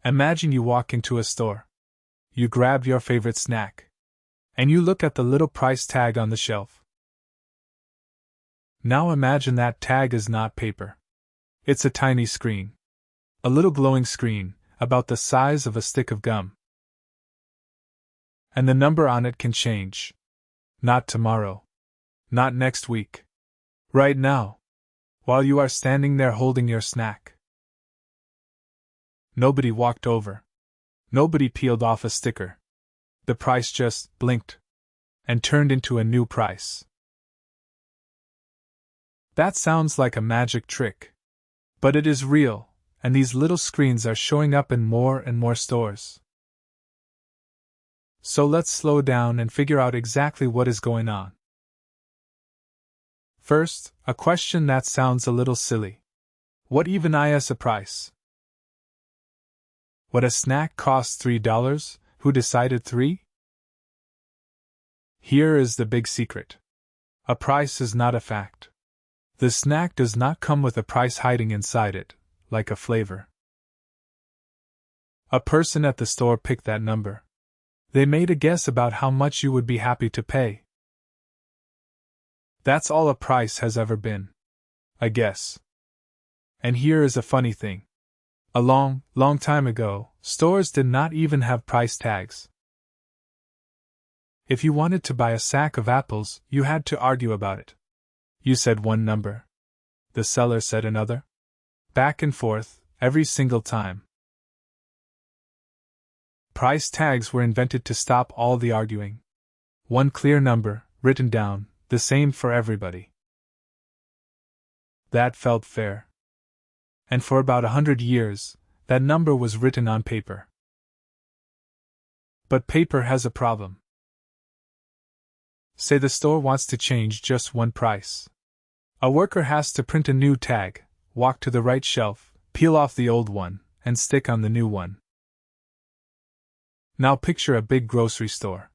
Imagine you walk into a store. You grab your favorite snack. And you look at the little price tag on the shelf. Now imagine that tag is not paper. It's a tiny screen. A little glowing screen, about the size of a stick of gum. And the number on it can change. Not tomorrow. Not next week. Right now. While you are standing there holding your snack. Nobody walked over. Nobody peeled off a sticker. The price just blinked. And turned into a new price. That sounds like a magic trick. But it is real, and these little screens are showing up in more and more stores. So let's slow down and figure out exactly what is going on. First, a question that sounds a little silly. What even is a price? What a snack costs $3, who decided 3? Here is the big secret. A price is not a fact. The snack does not come with a price hiding inside it, like a flavor. A person at the store picked that number. They made a guess about how much you would be happy to pay. That's all a price has ever been. A guess. And here is a funny thing. A long, long time ago, stores did not even have price tags. If you wanted to buy a sack of apples, you had to argue about it. You said one number. The seller said another. Back and forth, every single time. Price tags were invented to stop all the arguing. One clear number, written down, the same for everybody. That felt fair. And for about 100 years, that number was written on paper. But paper has a problem. Say the store wants to change just one price. A worker has to print a new tag, walk to the right shelf, peel off the old one, and stick on the new one. Now picture a big grocery store.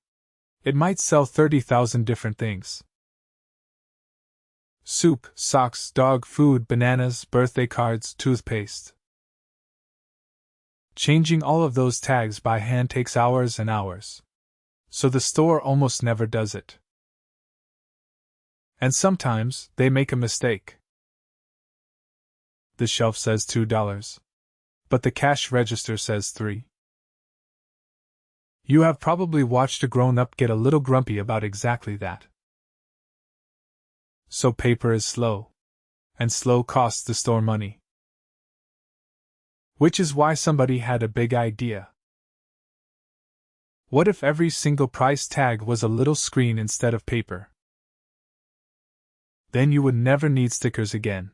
It might sell 30,000 different things. Soup, socks, dog food, bananas, birthday cards, toothpaste. Changing all of those tags by hand takes hours and hours. So the store almost never does it. And sometimes, they make a mistake. The shelf says $2. But the cash register says 3. You have probably watched a grown-up get a little grumpy about exactly that. So paper is slow. And slow costs the store money. Which is why somebody had a big idea. What if every single price tag was a little screen instead of paper? Then you would never need stickers again.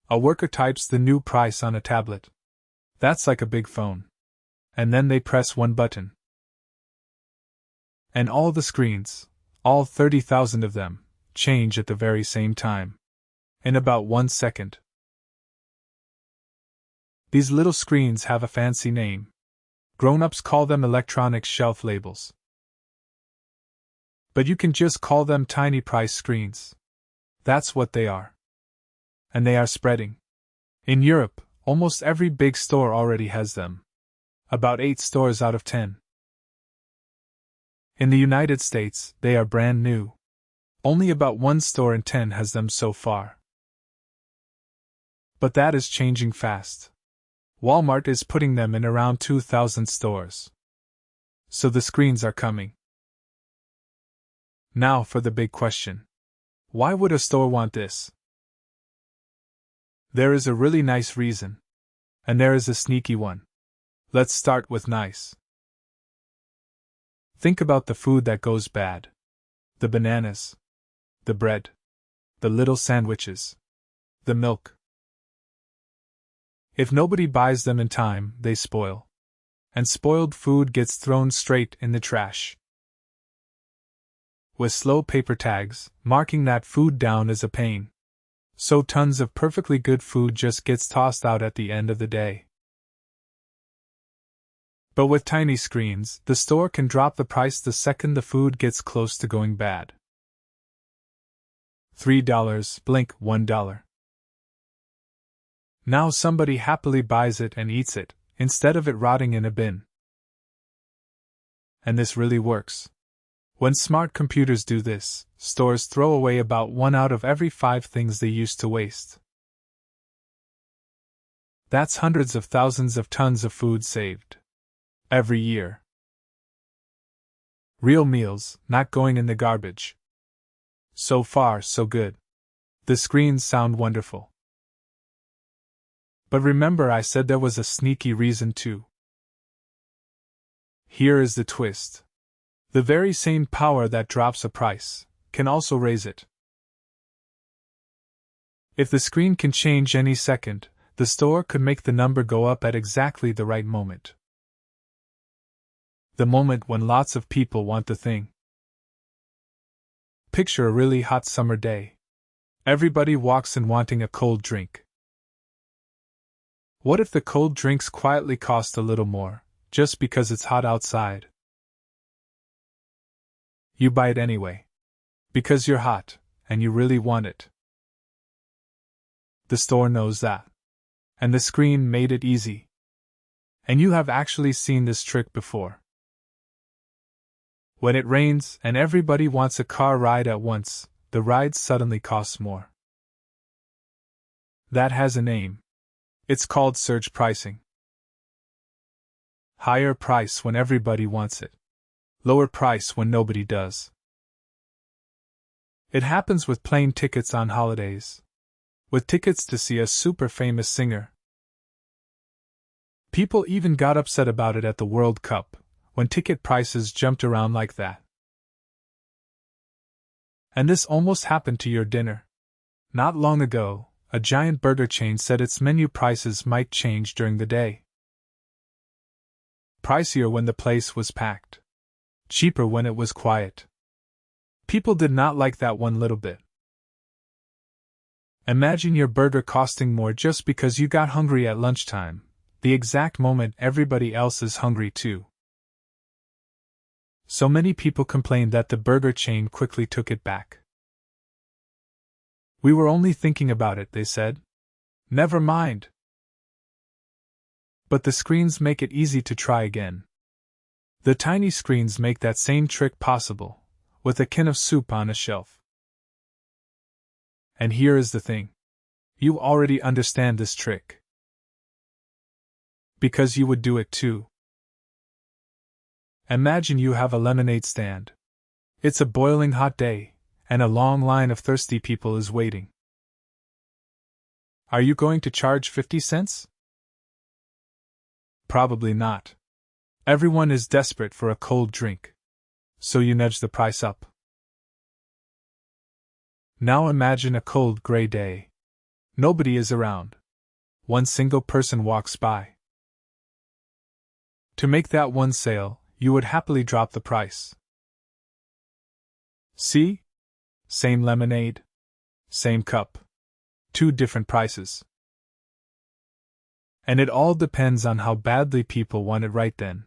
A worker types the new price on a tablet. That's like a big phone. And then they press one button. And all the screens, all 30,000 of them, change at the very same time. In about 1 second. These little screens have a fancy name. Grown-ups call them electronic shelf labels. But you can just call them tiny price screens. That's what they are. And they are spreading. In Europe, almost every big store already has them. About 8 stores out of 10. In the United States, they are brand new. Only about 1 store in 10 has them so far. But that is changing fast. Walmart is putting them in around 2,000 stores. So the screens are coming. Now for the big question. Why would a store want this? There is a really nice reason. And there is a sneaky one. Let's start with nice. Think about the food that goes bad. The bananas. The bread. The little sandwiches. The milk. If nobody buys them in time, they spoil. And spoiled food gets thrown straight in the trash. With slow paper tags, marking that food down is a pain. So tons of perfectly good food just gets tossed out at the end of the day. But with tiny screens, the store can drop the price the second the food gets close to going bad. $3, blink $1. Now somebody happily buys it and eats it, instead of it rotting in a bin. And this really works. When smart computers do this, stores throw away about 1 out of every 5 things they used to waste. That's hundreds of thousands of tons of food saved every year. Real meals, not going in the garbage. So far, so good. The screens sound wonderful. But remember, I said there was a sneaky reason too. Here is the twist. The very same power that drops a price can also raise it. If the screen can change any second, the store could make the number go up at exactly the right moment. The moment when lots of people want the thing. Picture a really hot summer day. Everybody walks in wanting a cold drink. What if the cold drinks quietly cost a little more, just because it's hot outside? You buy it anyway. Because you're hot, and you really want it. The store knows that. And the screen made it easy. And you have actually seen this trick before. When it rains and everybody wants a car ride at once, the ride suddenly costs more. That has a name. It's called surge pricing. Higher price when everybody wants it. Lower price when nobody does. It happens with plane tickets on holidays. With tickets to see a super famous singer. People even got upset about it at the World Cup, when ticket prices jumped around like that. And this almost happened to your dinner. Not long ago, a giant burger chain said its menu prices might change during the day. Pricier when the place was packed. Cheaper when it was quiet. People did not like that one little bit. Imagine your burger costing more just because you got hungry at lunchtime, the exact moment everybody else is hungry too. So many people complained that the burger chain quickly took it back. We were only thinking about it, they said. Never mind. But the screens make it easy to try again. The tiny screens make that same trick possible, with a can of soup on a shelf. And here is the thing. You already understand this trick. Because you would do it too. Imagine you have a lemonade stand. It's a boiling hot day, and a long line of thirsty people is waiting. Are you going to charge 50 cents? Probably not. Everyone is desperate for a cold drink. So you nudge the price up. Now imagine a cold gray day. Nobody is around. One single person walks by. To make that one sale, you would happily drop the price. See? Same lemonade. Same cup. 2 different prices. And it all depends on how badly people want it right then.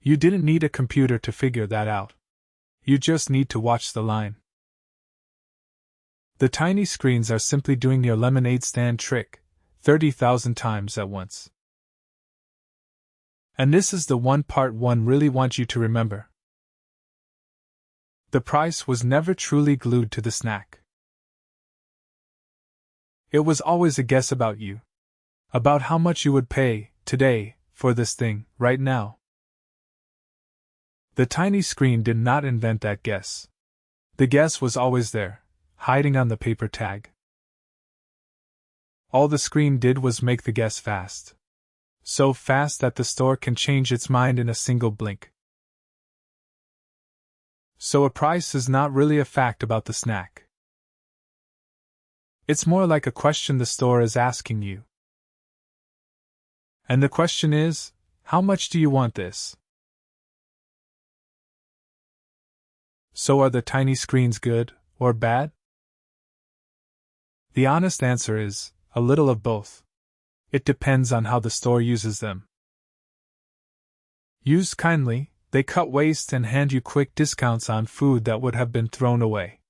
You didn't need a computer to figure that out. You just need to watch the line. The tiny screens are simply doing your lemonade stand trick 30,000 times at once. And this is the one part one really wants you to remember. The price was never truly glued to the snack. It was always a guess about you. About how much you would pay, today, for this thing, right now. The tiny screen did not invent that guess. The guess was always there, hiding on the paper tag. All the screen did was make the guess fast. So fast that the store can change its mind in a single blink. So a price is not really a fact about the snack. It's more like a question the store is asking you. And the question is, how much do you want this? So are the tiny screens good, or bad? The honest answer is, a little of both. It depends on how the store uses them. Used kindly, they cut waste and hand you quick discounts on food that would have been thrown away.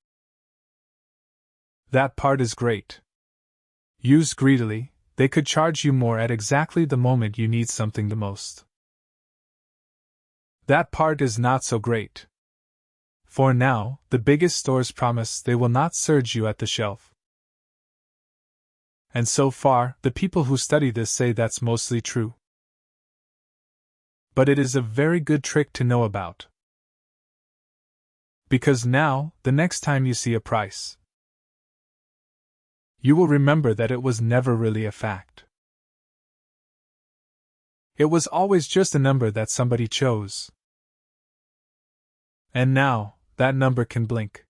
That part is great. Used greedily, they could charge you more at exactly the moment you need something the most. That part is not so great. For now, the biggest stores promise they will not surge you at the shelf. And so far, the people who study this say that's mostly true. But it is a very good trick to know about. Because now, the next time you see a price, you will remember that it was never really a fact. It was always just a number that somebody chose. And now, that number can blink.